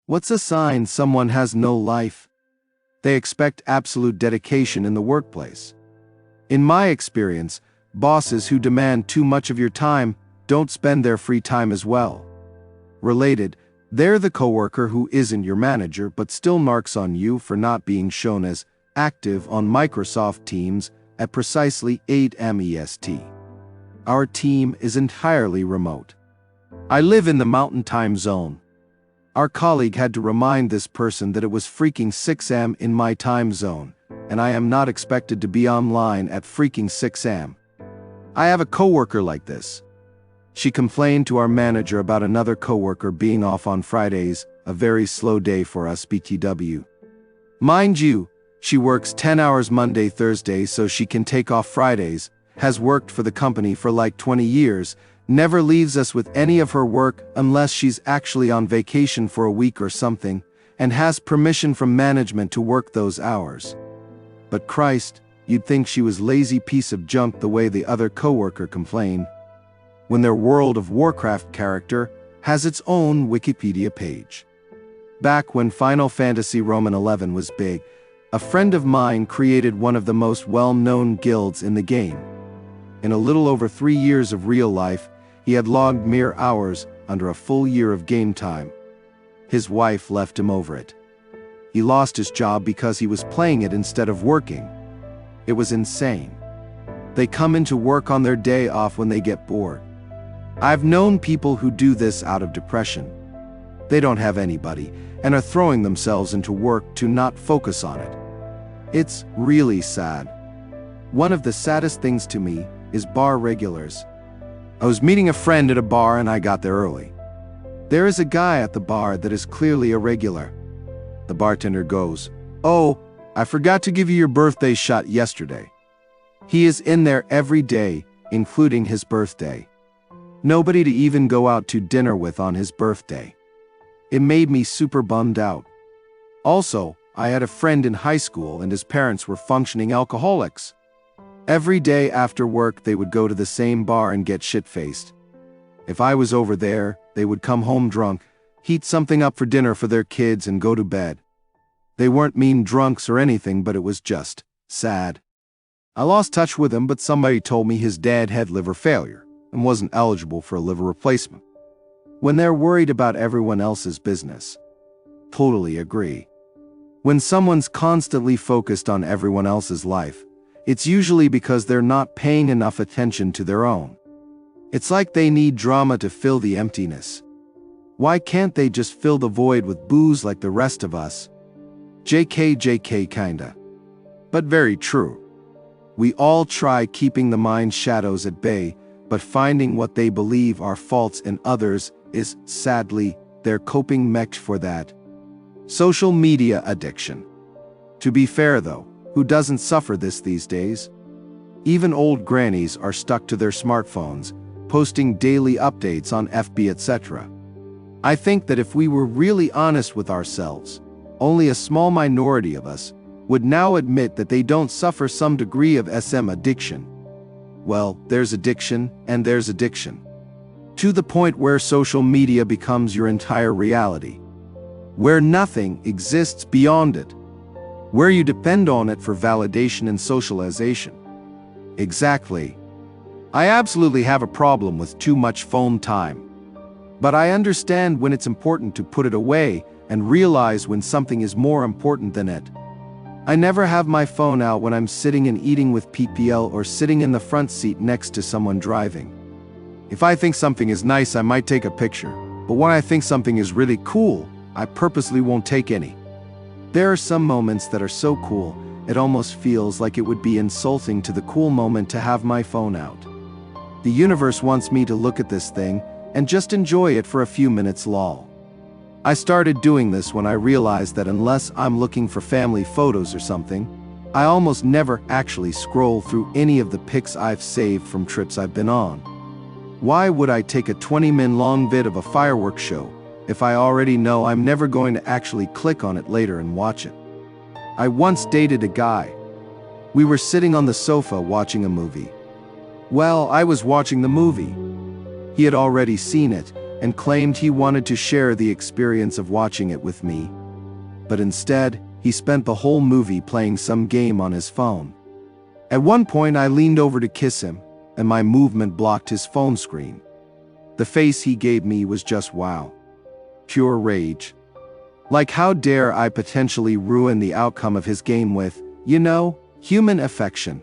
What's a sign someone has no life? They expect absolute dedication in the workplace. In my experience, bosses who demand too much of your time don't spend their free time as well. Related, they're the coworker who isn't your manager but still narks on you for not being shown as active on Microsoft Teams at precisely 8 a.m. EST. Our team is entirely remote. I live in the Mountain Time Zone. Our colleague had to remind this person that it was freaking 6 a.m. in my time zone, and I am not expected to be online at freaking 6 a.m. I have a coworker like this. She complained to our manager about another coworker being off on Fridays, a very slow day for us BTW. Mind you, she works 10 hours Monday, Thursday so she can take off Fridays, has worked for the company for like 20 years, never leaves us with any of her work unless she's actually on vacation for a week or something, and has permission from management to work those hours. But Christ, you'd think she was lazy piece of junk the way the other coworker complained, when their World of Warcraft character has its own Wikipedia page. Back when Final Fantasy Roman XI was big, a friend of mine created one of the most well-known guilds in the game. In a little over 3 years of real life, he had logged mere hours under a full year of game time. His wife left him over it. He lost his job because he was playing it instead of working. It was insane. They come into work on their day off when they get bored. I've known people who do this out of depression. They don't have anybody and are throwing themselves into work to not focus on it. It's really sad. One of the saddest things to me is bar regulars. I was meeting a friend at a bar and I got there early. There is a guy at the bar that is clearly a regular. The bartender goes, "Oh, I forgot to give you your birthday shot yesterday." He is in there every day, including his birthday. Nobody to even go out to dinner with on his birthday. It made me super bummed out. Also, I had a friend in high school and his parents were functioning alcoholics. Every day after work they would go to the same bar and get shit-faced. If I was over there, they would come home drunk, heat something up for dinner for their kids and go to bed. They weren't mean drunks or anything, but it was just sad. I lost touch with him, but somebody told me his dad had liver failure and wasn't eligible for a liver replacement. When they're worried about everyone else's business. Totally agree. When someone's constantly focused on everyone else's life, it's usually because they're not paying enough attention to their own. It's like they need drama to fill the emptiness. Why can't they just fill the void with booze like the rest of us? JK kinda. But very true. We all try keeping the mind's shadows at bay, but finding what they believe are faults in others is, sadly, their coping mechanism for that. Social media addiction. To be fair though, who doesn't suffer this these days? Even old grannies are stuck to their smartphones, posting daily updates on FB etc. I think that if we were really honest with ourselves, only a small minority of us would now admit that they don't suffer some degree of SM addiction. Well, there's addiction and there's addiction. To the point where social media becomes your entire reality. Where nothing exists beyond it. Where you depend on it for validation and socialization. Exactly. I absolutely have a problem with too much phone time. But I understand when it's important to put it away and realize when something is more important than it. I never have my phone out when I'm sitting and eating with PPL or sitting in the front seat next to someone driving. If I think something is nice, I might take a picture, but when I think something is really cool, I purposely won't take any. There are some moments that are so cool, it almost feels like it would be insulting to the cool moment to have my phone out. The universe wants me to look at this thing and just enjoy it for a few minutes lol. I started doing this when I realized that unless I'm looking for family photos or something, I almost never actually scroll through any of the pics I've saved from trips I've been on. Why would I take a 20-minute long vid of a fireworks show if I already know I'm never going to actually click on it later and watch it? I once dated a guy. We were sitting on the sofa watching a movie. Well, I was watching the movie. He had already seen it, and claimed he wanted to share the experience of watching it with me. But instead, he spent the whole movie playing some game on his phone. At one point, I leaned over to kiss him, and my movement blocked his phone screen. The face he gave me was just wow. Pure rage. Like, how dare I potentially ruin the outcome of his game with, human affection.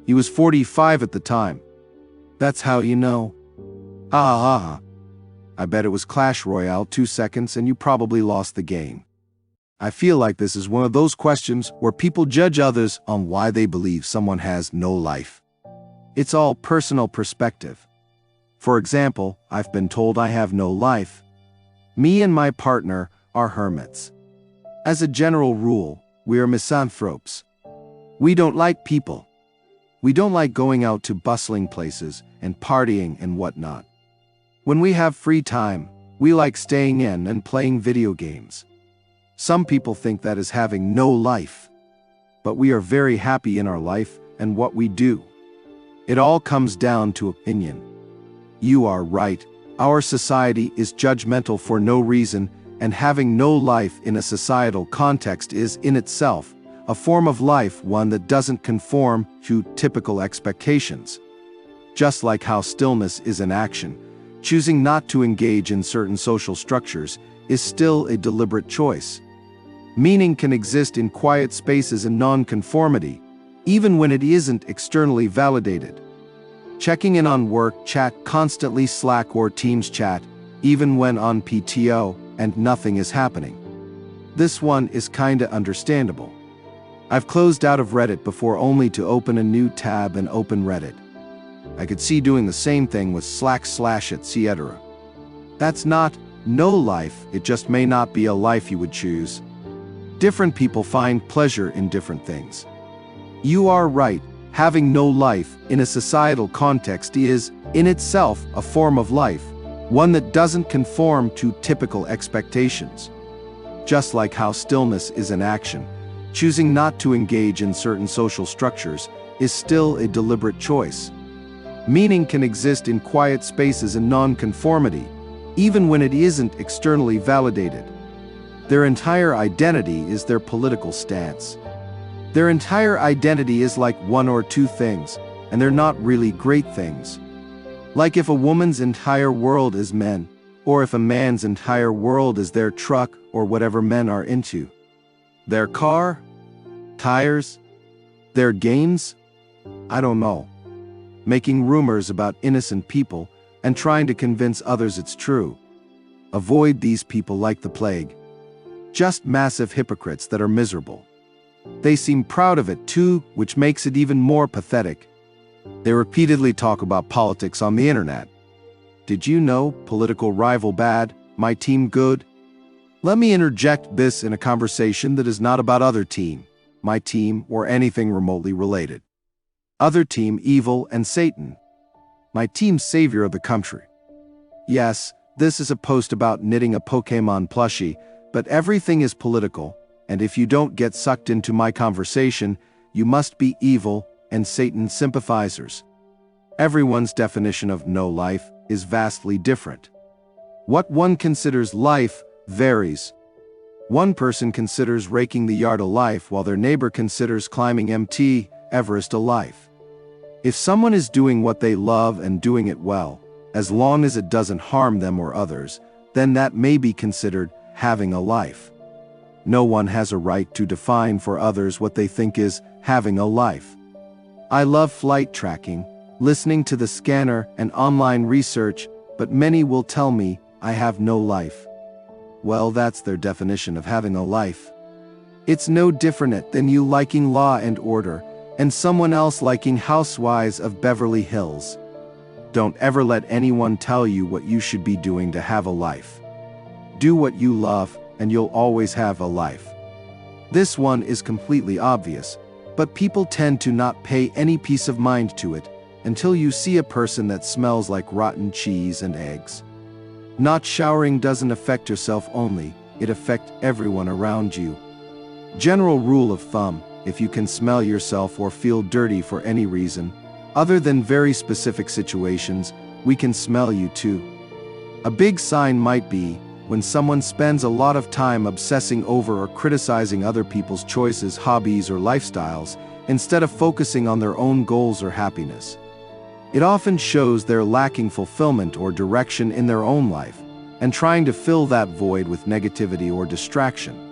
He was 45 at the time. That's how you know. I bet it was Clash Royale 2 seconds and you probably lost the game. I feel like this is one of those questions where people judge others on why they believe someone has no life. It's all personal perspective. For example, I've been told I have no life. Me and my partner are hermits. As a general rule, we are misanthropes. We don't like people. We don't like going out to bustling places and partying and whatnot. When we have free time, we like staying in and playing video games. Some people think that is having no life. But we are very happy in our life and what we do. It all comes down to opinion. You are right. Our society is judgmental for no reason, and having no life in a societal context is, in itself, a form of life, one that doesn't conform to typical expectations. Just like how stillness is an action, choosing not to engage in certain social structures is still a deliberate choice. Meaning can exist in quiet spaces and non-conformity, even when it isn't externally validated. Checking in on work chat constantly, Slack or Teams chat, even when on PTO and nothing is happening. This one is kinda understandable. I've closed out of Reddit before only to open a new tab and open Reddit. I could see doing the same thing with Slack / etc. That's not no life, it just may not be a life you would choose. Different people find pleasure in different things. You are right, having no life in a societal context is, in itself, a form of life, one that doesn't conform to typical expectations. Just like how stillness is an action, choosing not to engage in certain social structures is still a deliberate choice. Meaning can exist in quiet spaces and non-conformity, even when it isn't externally validated. Their entire identity is their political stance. Their entire identity is like one or two things, and they're not really great things. Like if a woman's entire world is men, or if a man's entire world is their truck or whatever men are into. Their car? Tires? Their games? I don't know. Making rumors about innocent people and trying to convince others it's true. Avoid these people like the plague. Just massive hypocrites that are miserable. They seem proud of it too, which makes it even more pathetic. They repeatedly talk about politics on the internet. Did you know political rival bad, my team good? Let me interject this in a conversation that is not about other team, my team, or anything remotely related. Other team evil and Satan. My team savior of the country. Yes, this is a post about knitting a Pokemon plushie, but everything is political, and if you don't get sucked into my conversation, you must be evil and Satan sympathizers. Everyone's definition of no life is vastly different. What one considers life varies. One person considers raking the yard a life while their neighbor considers climbing Mt. Everest a life. If someone is doing what they love and doing it well, as long as it doesn't harm them or others, then that may be considered having a life. No one has a right to define for others what they think is having a life. I love flight tracking, listening to the scanner and online research, but many will tell me I have no life. Well, that's their definition of having a life. It's no different than you liking Law and Order and someone else liking Housewives of Beverly Hills. Don't ever let anyone tell you what you should be doing to have a life. Do what you love, and you'll always have a life. This one is completely obvious, but people tend to not pay any peace of mind to it until you see a person that smells like rotten cheese and eggs. Not showering doesn't affect yourself only, it affects everyone around you. General rule of thumb, if you can smell yourself or feel dirty for any reason, other than very specific situations, we can smell you too. A big sign might be when someone spends a lot of time obsessing over or criticizing other people's choices, hobbies, or lifestyles, instead of focusing on their own goals or happiness. It often shows they're lacking fulfillment or direction in their own life, and trying to fill that void with negativity or distraction.